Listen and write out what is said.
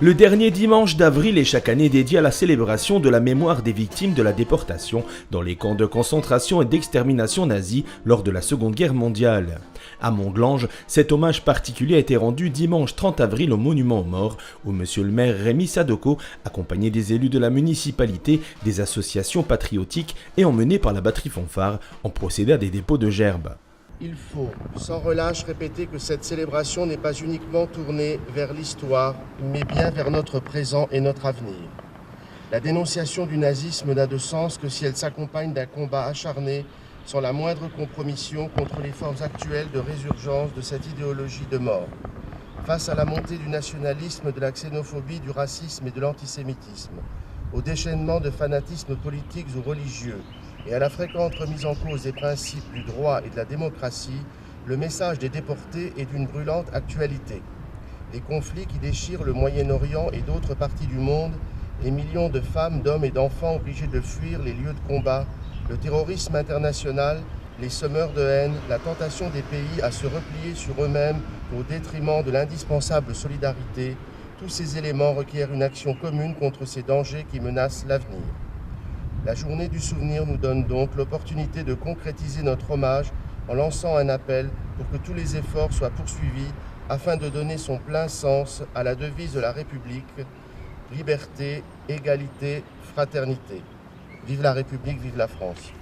Le dernier dimanche d'avril est chaque année dédié à la célébration de la mémoire des victimes de la déportation dans les camps de concentration et d'extermination nazis lors de la Seconde Guerre mondiale. À Montglange, cet hommage particulier a été rendu dimanche 30 avril au monument aux morts, où monsieur le maire Rémi Sadoko, accompagné des élus de la municipalité, des associations patriotiques et emmené par la batterie fanfare, ont procédé à des dépôts de gerbes. Il faut, sans relâche, répéter que cette célébration n'est pas uniquement tournée vers l'histoire, mais bien vers notre présent et notre avenir. La dénonciation du nazisme n'a de sens que si elle s'accompagne d'un combat acharné, sans la moindre compromission contre les formes actuelles de résurgence de cette idéologie de mort. Face à la montée du nationalisme, de la xénophobie, du racisme et de l'antisémitisme, au déchaînement de fanatismes politiques ou religieux, et à la fréquente remise en cause des principes du droit et de la démocratie, le message des déportés est d'une brûlante actualité. Les conflits qui déchirent le Moyen-Orient et d'autres parties du monde, les millions de femmes, d'hommes et d'enfants obligés de fuir les lieux de combat, le terrorisme international, les semeurs de haine, la tentation des pays à se replier sur eux-mêmes au détriment de l'indispensable solidarité, tous ces éléments requièrent une action commune contre ces dangers qui menacent l'avenir. La journée du souvenir nous donne donc l'opportunité de concrétiser notre hommage en lançant un appel pour que tous les efforts soient poursuivis afin de donner son plein sens à la devise de la République, liberté, égalité, fraternité. Vive la République, vive la France.